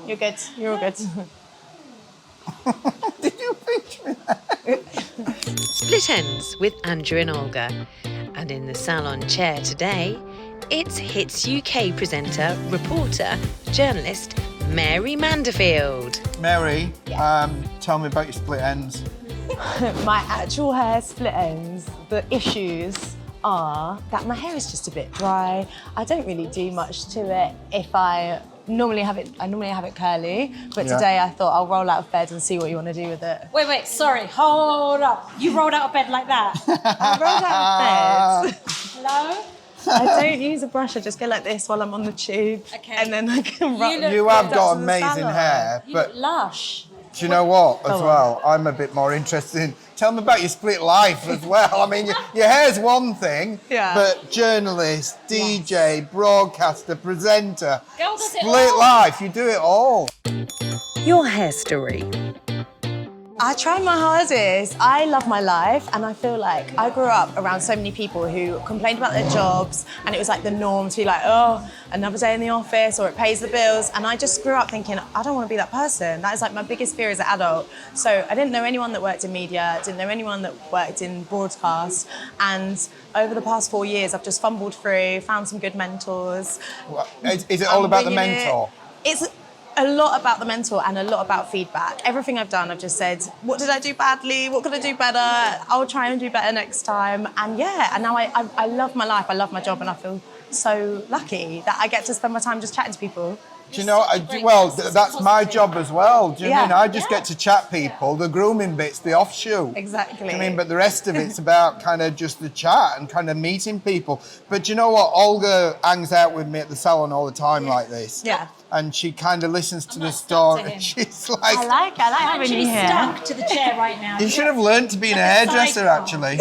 You're good. You're all good. Did you pinch me there? Split Ends with Andrew and Olga. And in the salon chair today, it's Hits UK presenter, reporter, journalist, Mary Mandefield. Mary, tell me about your split ends. My actual hair split ends, the issues are that my hair is just a bit dry. I don't really do much to it. I normally have it curly, but today I thought I'll roll out of bed and see what you want to do with it. Wait, sorry, hold up. You rolled out of bed like that? I rolled out of bed. Hello? I don't use a brush, I just go like this while I'm on the tube. Okay. And then I can roll. You have got amazing hair, You but look lush. do you know what, as well? I'm a bit more interested in, tell me about your split life as well. I mean, your hair's one thing, but journalist, DJ, broadcaster, presenter, Girl does it split all. life, you do it all. Your hair story. I try my hardest. I love my life, and I feel like I grew up around so many people who complained about their jobs, and it was like the norm to be like, oh, another day in the office, or it pays the bills. And I just grew up thinking, I don't want to be that person. That is like my biggest fear as an adult. So I didn't know anyone that worked in media, didn't know anyone that worked in broadcast. And over the past 4 years, I've just fumbled through, found some good mentors. Is it all about the mentor? It's a lot about the mentor and a lot about feedback. Everything I've done, I've just said, what did I do badly? What could I do better? I'll try and do better next time. And and now I love my life, I love my job, and I feel so lucky that I get to spend my time just chatting to people. Do you know, that's my job as well. Do you mean? I just get to chat people, the grooming bit's the offshoot. Exactly. Do you mean? But the rest of it's about kind of just the chat and kind of meeting people. But do you know what? Olga hangs out with me at the salon all the time like this. Yeah. And she kind of listens to the story. She's like... I like having you here. Stuck to the chair right now. You should have learned to be a hairdresser, actually.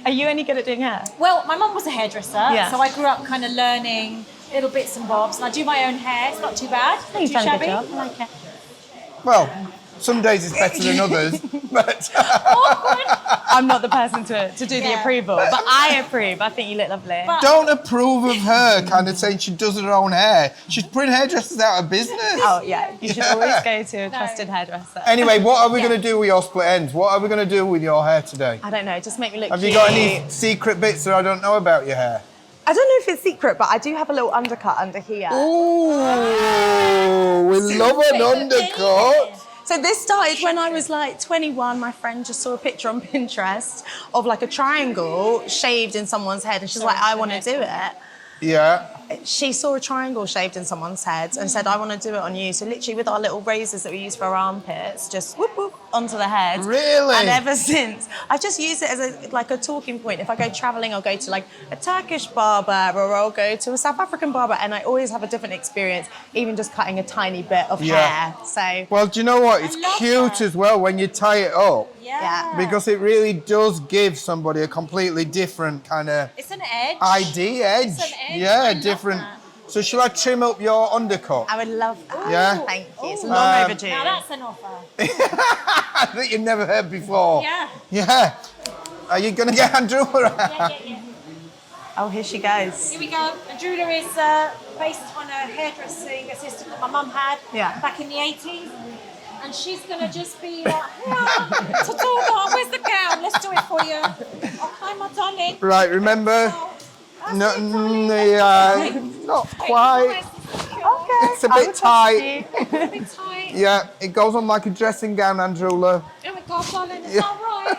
Are you any good at doing hair? Well, my mum was a hairdresser, so I grew up kind of learning little bits and bobs, and I do my own hair. It's not too bad. I think you've done a good job. I like it. Well, some days it's better than others, but... I'm not the person to do the approval, but I approve. I think you look lovely. Don't approve of her kind of saying she does her own hair. She's putting hairdressers out of business. Oh, yeah. You should always go to a trusted hairdresser. Anyway, what are we going to do with your split ends? What are we going to do with your hair today? I don't know. Just make me look cute. Have you got any secret bits that I don't know about your hair? I don't know if it's secret, but I do have a little undercut under here. Ooh, we love an undercut. So this started when I was like 21. My friend just saw a picture on Pinterest of like a triangle shaved in someone's head, and she's like, I want to do it. Yeah. She saw a triangle shaved in someone's head and said, I want to do it on you. So literally with our little razors that we use for our armpits, just whoop, whoop, onto the head. Really? And ever since, I've just used it as a talking point. If I go traveling, I'll go to like a Turkish barber, or I'll go to a South African barber, and I always have a different experience, even just cutting a tiny bit of hair. So. Well, do you know what? It's cute as well when you tie it up. Yeah. Because it really does give somebody a completely different kind of... It's an edge. ID edge. It's an edge. Yeah, different. So shall I trim up your undercut? I would love that. Yeah? Thank you. It's long overdue. Now that's an offer. That you've never heard before. Yeah. Yeah. Are you going to get Andrew around? Yeah. Oh, here she goes. Here we go. Andrula is based on a hairdressing assistant that my mum had back in the 80s. And she's going to just be like, Tatalga, where's the gown? Let's do it for you. Okay, my darling. Right, remember, not quite. Okay. It's a bit tight. It's a bit tight. Yeah, it goes on like a dressing gown, Andrula. Here we go, darling. It's all right.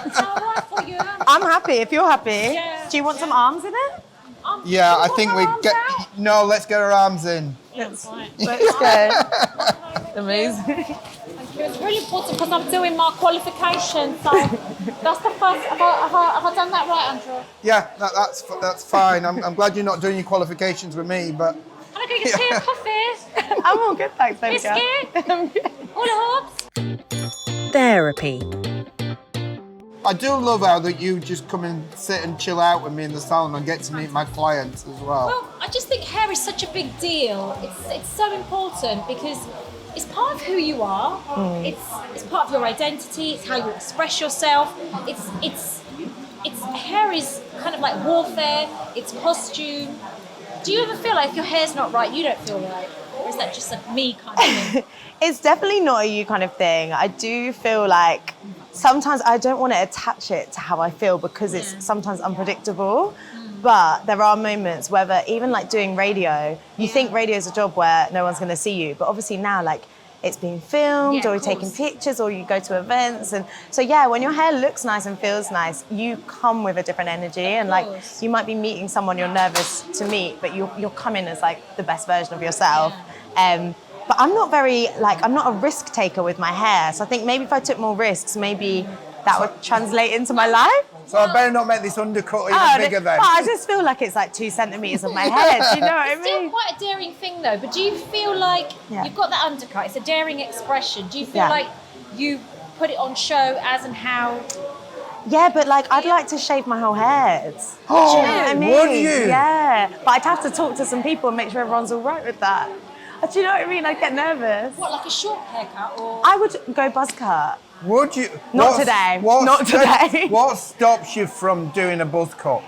It's all right for you. I'm happy if you're happy. Yeah. Do you want some arms in it? Yeah, I think we get... No, let's get our arms in. Let's go. Amazing. Thank you. It's really important because I'm doing my qualification, so that's the first. Have I done that right, Andrew? Yeah, that's fine. I'm glad you're not doing your qualifications with me, but... And I go get tea and coffee. I'm all good, thanks, baby girl. Biscuit. All the hopes. Therapy. I do love how that you just come and sit and chill out with me in the salon and get to meet my clients as well. Well, I just think hair is such a big deal. It's so important because it's part of who you are. It's part of your identity. It's how you express yourself. It's hair is kind of like warfare. It's costume. Do you ever feel like if your hair's not right, you don't feel right? Or is that just a me kind of thing? It's definitely not a you kind of thing. I do feel like sometimes I don't want to attach it to how I feel because it's sometimes unpredictable. But there are moments, whether even like doing radio, you think radio is a job where no one's going to see you. But obviously now, like, it's being filmed or you're taking pictures or you go to events. And so, yeah, when your hair looks nice and feels nice, you come with a different energy. And like, you might be meeting someone you're nervous to meet, but you'll come in as like the best version of yourself. But I'm not I'm not a risk taker with my hair. So I think maybe if I took more risks, maybe that would translate into my life. So I better not make this undercut even bigger then. Well, I just feel like it's like 2 centimetres of my head. Do you know what I mean? It's still quite a daring thing though, but do you feel like you've got that undercut, it's a daring expression. Do you feel like you put it on show as and how? Yeah, but like I'd like to shave my whole head. Oh, do you know what I mean? would you? Yeah, but I'd have to talk to some people and make sure everyone's all right with that. Do you know what I mean? I'd get nervous. What, like a short haircut or? I would go buzz cut. Would you? Not today. Not today. What stops you from doing a buzz cut?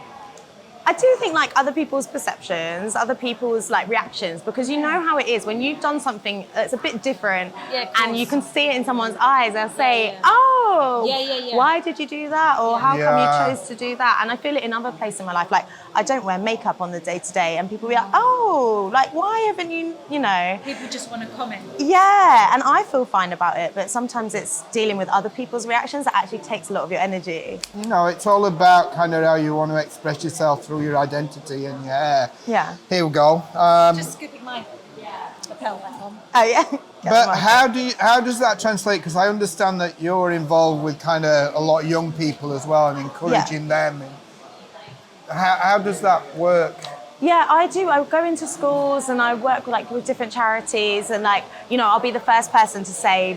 I do think like other people's perceptions, other people's like reactions, because you know how it is when you've done something that's a bit different and you can see it in someone's eyes. They'll say, "Oh, why did you do that?" Or "How come you chose to do that?" And I feel it in other places in my life. Like I don't wear makeup on the day to day, and people be like, "Oh, like why haven't you?" You know. People just want to comment. Yeah, and I feel fine about it, but sometimes it's dealing with other people's reactions that actually takes a lot of your energy. You know, it's all about kind of how you want to express yourself through your identity and your hair. Yeah. Here we go. Just scooping my lapel back on. Oh yeah. But how does that translate? Because I understand that you're involved with kind of a lot of young people as well and encouraging them. And how does that work? Yeah, I do. I go into schools and I work with different charities and I'll be the first person to say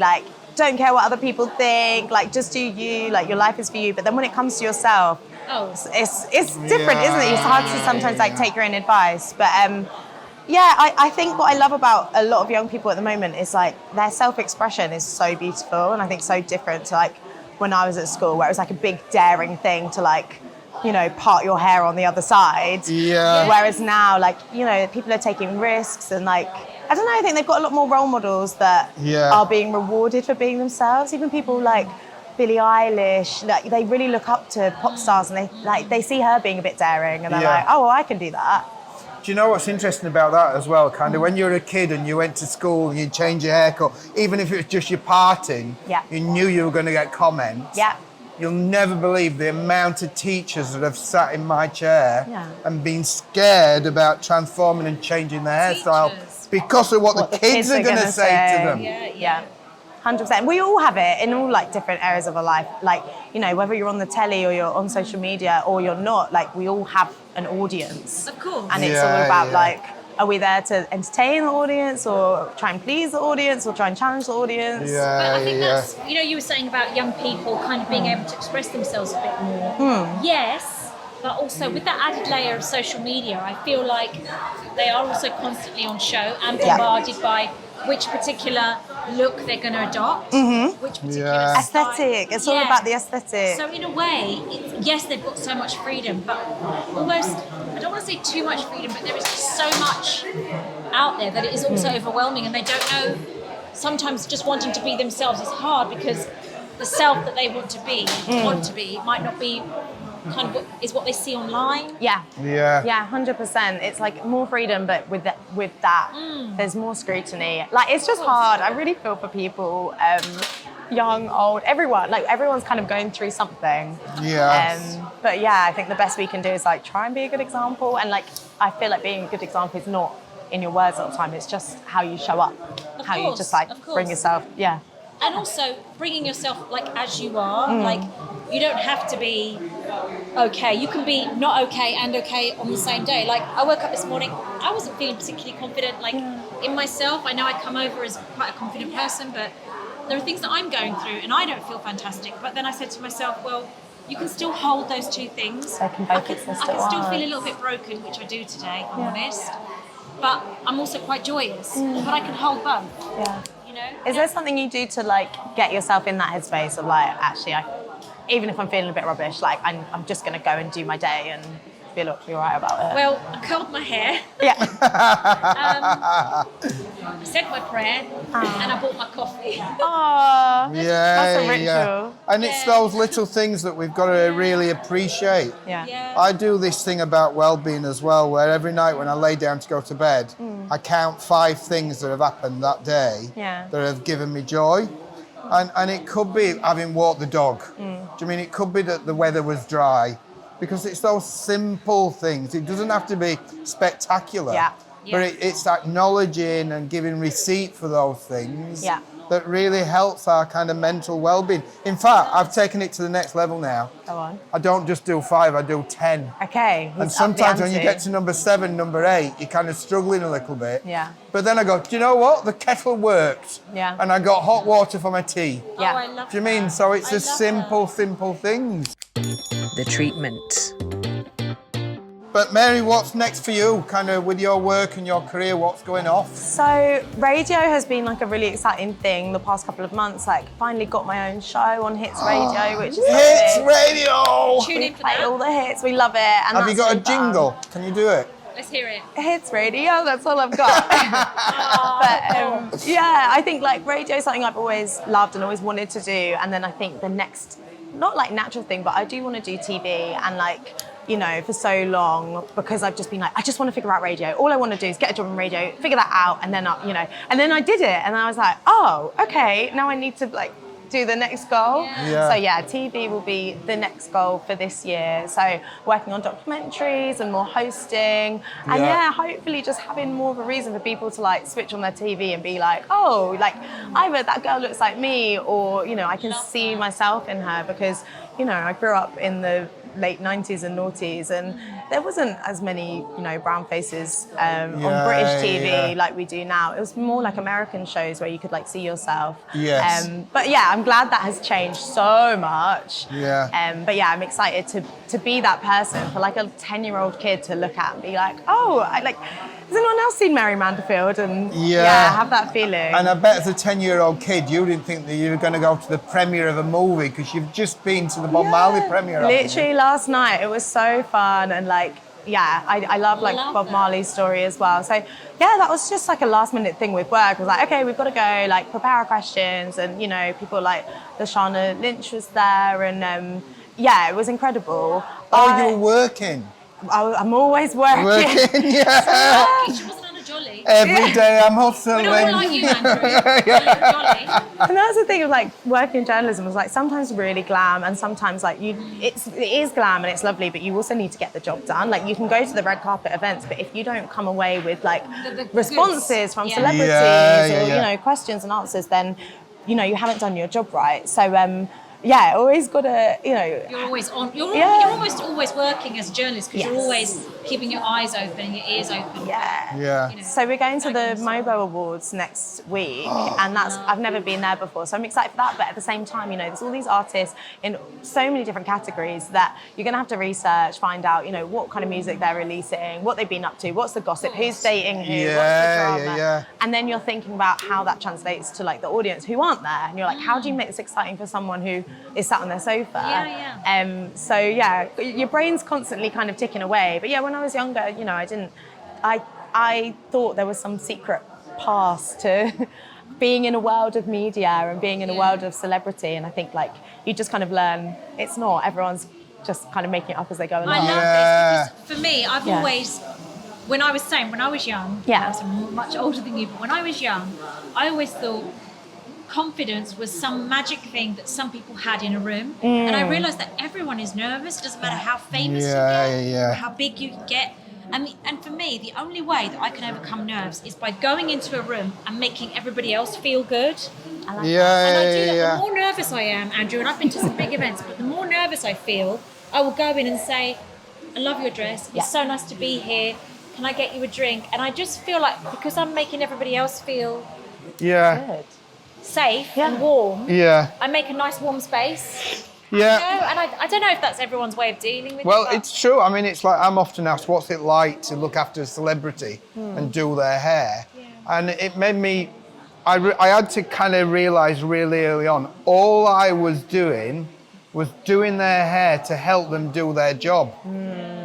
don't care what other people think, just do you, your life is for you. But then when it comes to yourself, it's different, isn't it? It's hard to sometimes take your own advice. But I think what I love about a lot of young people at the moment is their self-expression is so beautiful and I think so different to when I was at school where it was a big daring thing to part your hair on the other side. Yeah. Whereas now, people are taking risks and I don't know, I think they've got a lot more role models that are being rewarded for being themselves. Even people like Billie Eilish, they really look up to pop stars and they see her being a bit daring and they're like, oh, well, I can do that. Do you know what's interesting about that as well? Kind of when you were a kid and you went to school and you changed your haircut, even if it was just your parting, you knew you were going to get comments. Yeah. You'll never believe the amount of teachers that have sat in my chair and been scared about transforming and changing their hairstyle because of what the kids are going to say to them. Yeah. 100%. We all have it in all different areas of our life. Whether you're on the telly or you're on social media or you're not, we all have an audience. Of course. And it's all about are we there to entertain the audience or try and please the audience or try and challenge the audience? Yeah, but I think that's, you were saying about young people kind of being able to express themselves a bit more. Yes, but also with that added layer of social media, I feel like they are also constantly on show and bombarded by which particular look they're going to adopt, which particular style. Aesthetic. It's all about the aesthetic. So in a way, yes, they've got so much freedom, but almost, I don't want to say too much freedom, but there is just so much out there that it is also overwhelming and they don't know. Sometimes just wanting to be themselves is hard because the self that they want to be might not be kind of what they see online. Yeah, 100%. It's like more freedom, but with that, there's more scrutiny. It's just hard. I really feel for people, young, old, everyone. Everyone's kind of going through something. Yes. But I think the best we can do is try and be a good example. And I feel like being a good example is not in your words all the time. It's just how you show up, you just bring yourself. Yeah. And also bringing yourself as you are. You don't have to be okay. You can be not okay and okay on the same day. I woke up this morning, I wasn't feeling particularly confident in myself. I know I come over as quite a confident person, but there are things that I'm going through and I don't feel fantastic. But then I said to myself, well, you can still hold those two things. I can still feel a little bit broken, which I do today, if I'm honest. But I'm also quite joyous. But I can hold both. Yeah. Is there something you do to get yourself in that headspace of actually, even if I'm feeling a bit rubbish, I'm just going to go and do my day and feel all right about it? Well, I curled my hair. Yeah. I said my prayer, and I bought my coffee. Aww. That's a ritual. Yeah. And it's those little things that we've got to really appreciate. Yeah. I do this thing about well-being as well, where every night when I lay down to go to bed, I count 5 things that have happened that day that have given me joy. And it could be having walked the dog. Do you mean it could be that the weather was dry? Because it's those simple things. It doesn't have to be spectacular. Yeah. But it's acknowledging and giving receipt for those things that really helps our kind of mental well-being. In fact, I've taken it to the next level now. Go on. I don't just do 5, I do 10. Okay. And sometimes when you get to number 7, number 8, you're kind of struggling a little bit. Yeah. But then I go, do you know what? The kettle worked. Yeah. And I got hot water for my tea. Yeah. Oh, I love Do you mean? So it's I the love simple things. The treatment. But Mary, what's next for you? Kind of with your work and your career, what's going off? So radio has been like a really exciting thing the past couple of months. Like finally got my own show on Hits Radio, which is Hits lovely. Radio! Tune We in for play that. all the hits. We love it. And Have you that's got a really fun. jingle? Can you do it? Let's hear it. Hits Radio, that's all I've got. But yeah, I think like radio is something I've always loved and always wanted to do. And then I think the next, not like natural thing, but I do want to do TV and like, you know, for so long, because I've just been like, I just want to figure out radio. All I want to do is get a job in radio, figure that out, and then, you know, and then I did it. And I was like, oh, okay, now I need to like do the next goal. Yeah. So yeah, TV will be the next goal for this year. So working on documentaries and more hosting, and yeah, hopefully just having more of a reason for people to like switch on their TV and be like, oh, like either that girl looks like me, or you know, I can see myself in her, because you know, I grew up in the late 90s and noughties, and there wasn't as many, you know, brown faces on British TV like we do now. It was more like American shows where you could like see yourself. Yes. But yeah, I'm glad that has changed so much. Yeah. But yeah, I'm excited to be that person for like a 10-year-old kid to look at and be like, oh, has anyone else seen Mary Mandefield? And have that feeling. And I bet as a 10-year-old kid, you didn't think that you were going to go to the premiere of a movie because you've just been to the Bob Marley premiere. Literally last night, it was so fun, and like, yeah, I love like Bob Marley's story as well. So yeah, that was just like a last minute thing with work. I was like, okay, we've got to go, like prepare our questions, and you know, people like Lashana Lynch was there, and yeah, it was incredible. Oh, you're working. I'm always working. Yeah. She wasn't on a jolly. Every day I'm hustling. We don't like you, Andrew. Jolly. And that's the thing of like working in journalism, was like sometimes really glam, and sometimes like it is glam and it's lovely, but you also need to get the job done. Like you can go to the red carpet events, but if you don't come away with like the responses from celebrities or you know, questions and answers, then you know, you haven't done your job right. So yeah, always got to, you know. You're always on. You're almost always working as a journalist, because you're always keeping your eyes open and your ears open. Yeah. Yeah. You know, So we're going to the Mobo Awards next week, and I've never been there before, so I'm excited for that. But at the same time, you know, there's all these artists in so many different categories that you're going to have to research, find out, you know, what kind of music they're releasing, what they've been up to, what's the gossip, who's dating who, what's the drama, and then you're thinking about how that translates to like the audience who aren't there, and you're like, how do you make this exciting for someone who is sat on their sofa? So yeah, your brain's constantly kind of ticking away. But yeah, when I was younger, you know, I thought there was some secret past to being in a world of media and being in a world of celebrity, and I think like you just kind of learn it's not, everyone's just kind of making it up as they go along. I love this, because for me, I've always, when I was young, I was much older than you, but when I was young, I always thought confidence was some magic thing that some people had in a room, and I realised that everyone is nervous. It doesn't matter how famous you get or how big you get. And for me, the only way that I can overcome nerves is by going into a room and making everybody else feel good. I like that. And I do that. The more nervous I am, Andrew, and I've been to some big events, but the more nervous I feel, I will go in and say, I love your dress. It's so nice to be here. Can I get you a drink? And I just feel like, because I'm making everybody else feel Good. safe and warm, Yeah. I make a nice warm space. Yeah. You know? And I don't know if that's everyone's way of dealing with it. Well, but it's true. I mean, it's like I'm often asked, what's it like to look after a celebrity and do their hair? And it made me, I had to kind of realise really early on, all I was doing their hair to help them do their job.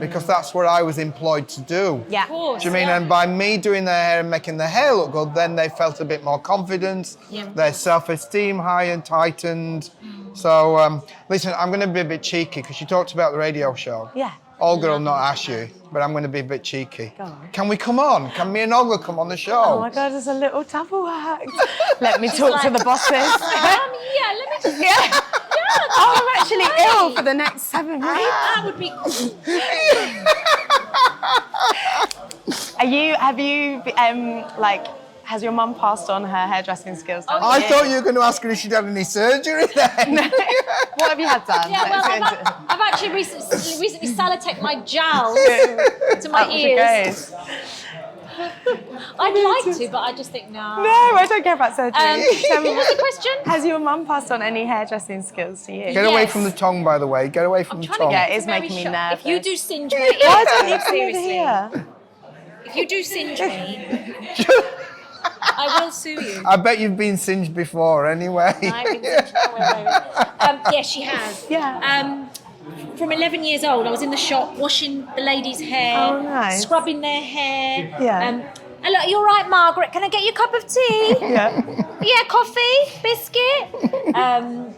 because that's what I was employed to do. Yeah. Of course, Do you mean? yeah. And by me doing their hair and making their hair look good, then they felt a bit more confidence. Yeah. Their self-esteem high and tightened. So, listen, I'm going to be a bit cheeky because you talked about the radio show. Yeah. Olga will not ask you, but I'm going to be a bit cheeky. Go on. Can we come on? Can me and Olga come on the show? Oh my God, there's a little double act. Let me talk to the bosses. Yeah, let me just. Yeah. Oh, I'm actually ill for the next 7 weeks. That would be. Has your mum passed on her hairdressing skills? Oh, I thought you were going to ask her if she'd had any surgery then. What have you had done? Yeah, well, I've actually recently sellotapped my jowls to my ears. I'd like to, but I just think no. No, I don't care about surgery. What's the question? Has your mum passed on any hairdressing skills to you? Get away Yes. from the tongue, by the way. Get away from the tongue. Yeah, it is Very making me sharp. nervous. If you do singe me, Why don't you come over seriously, here? if you do singe me, I will sue you. I bet you've been singed before anyway. I've been singed. Yes, she has. Yeah. From 11 years old, I was in the shop washing the ladies' hair, Oh, nice. scrubbing their hair. Yeah. Hello, you all right, Margaret? Can I get you a cup of tea? Yeah. Yeah, coffee, biscuit. And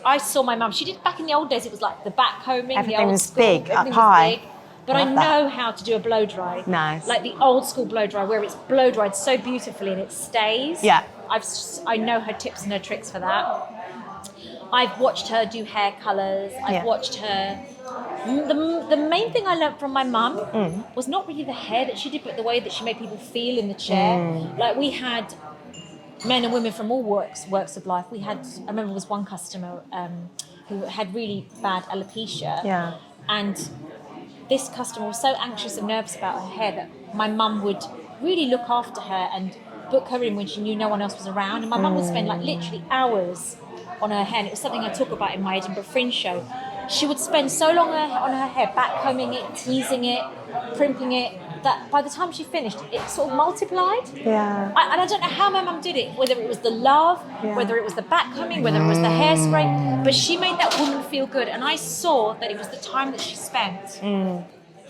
I saw my mum. She did back in the old days. It was like the back combing, Everything the old was school, big, up everything was high. big. But I Love that. know how to do a blow dry. Nice. Like the old school blow dry, where it's blow dried so beautifully and it stays. Yeah. I know her tips and her tricks for that. I've watched her do hair colours. I've watched her. The main thing I learnt from my mum was not really the hair that she did, but the way that she made people feel in the chair. Like we had men and women from all works of life. I remember there was one customer who had really bad alopecia. Yeah. And this customer was so anxious and nervous about her hair that my mum would really look after her and book her in when she knew no one else was around. And my mum would spend like literally hours on her hair. And it was something I talk about in my Edinburgh Fringe show. She would spend so long on her hair, backcombing it, teasing it, primping it, that by the time she finished, it sort of multiplied. Yeah. And I don't know how my mum did it, whether it was the love, whether it was the backcombing, whether it was the hairspray, but she made that woman feel good. And I saw that it was the time that she spent.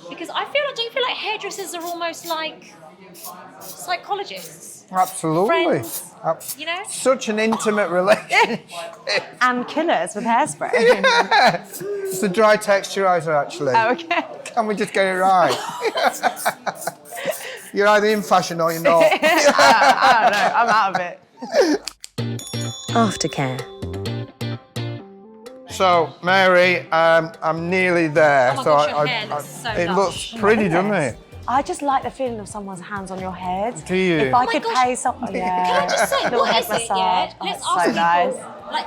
Because don't you feel like hairdressers are almost like psychologists? Absolutely. Friends, you know? Such an intimate relationship. And killers with hairspray. It's a dry texturizer, actually. Oh, okay. Can we just get it right? You're either in fashion or you're not. I don't know. I'm out of it. Aftercare. So, Mary, I'm nearly there. Oh my so gosh, your hair looks so it lush. looks pretty, doesn't it? I just like the feeling of someone's hands on your head. Do you? If I Oh my could gosh. pay someone, yeah. Can I just say, Little what head is it, massage. yeah? Oh, Let's it's ask so people, nice. like,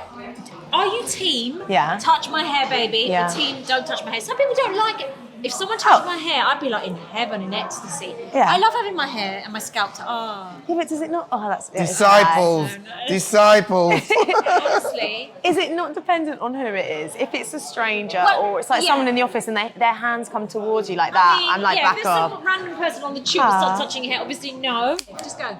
are you team, Yeah. touch my hair, baby, Yeah. or team, don't touch my hair? Some people don't like it. If someone touched my hair, I'd be like in heaven, in ecstasy. Yeah. I love having my hair and my scalp to, Yeah, but does it not? Oh, that's it's Disciples. No, no. Disciples. honestly. Is it not dependent on who it is? If it's a stranger Well, or it's like yeah. someone in the office and their hands come towards you like that, I mean, I'm like, yeah, back if off. there's some random person on the tube that starts touching your hair, obviously no. Just go.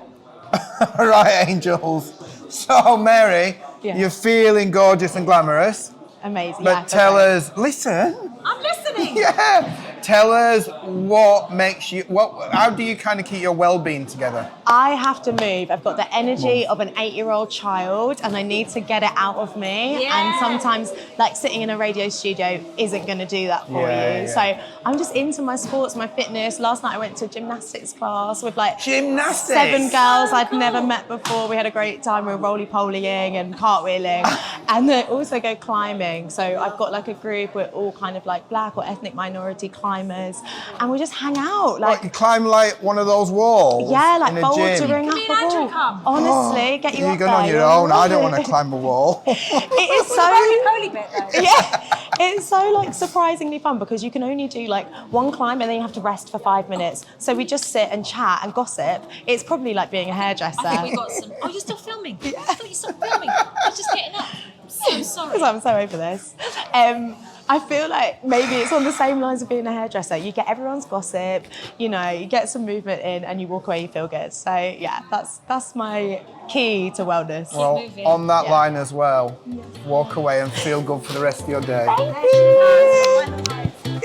All right, angels. So, Mary, Yeah. you're feeling gorgeous and glamorous. Amazing. But yeah, tell okay. us, listen. I'm listening. Yeah. Tell us what makes you, how do you kind of keep your well-being together? I have to move. I've got the energy of an 8-year-old child and I need to get it out of me. Yeah. And sometimes like sitting in a radio studio isn't going to do that for Yeah, you. yeah. So I'm just into my sports, my fitness. Last night I went to a gymnastics class with like Gymnastics? 7 girls Oh, I'd cool. never met before. We had a great time. We were roly-polying and cartwheeling. And then also go climbing. So I've got like a group. We're all kind of like black or ethnic minority climbers. And we just hang out. Like, you climb like one of those walls? Yeah, like in a gym? bouldering up Me a and Andrew wall. come. Honestly, get you You're up going there. on your you'll own. I love don't want to it. climb a wall. It is The so roly-poly bit though. yeah, it's so like surprisingly fun because you can only do like one climb and then you have to rest for 5 minutes. So we just sit and chat and gossip. It's probably like being a hairdresser. I think we got some. Oh, you're still filming. I thought you stopped filming. I was just getting up. I'm so sorry. Because I'm so over this. I feel like maybe it's on the same lines of being a hairdresser. You get everyone's gossip, you know, you get some movement in and you walk away, you feel good. So yeah, that's my key to wellness. Well, moving. on that Yeah. line as well, walk away and feel good for the rest of your day. Thank you.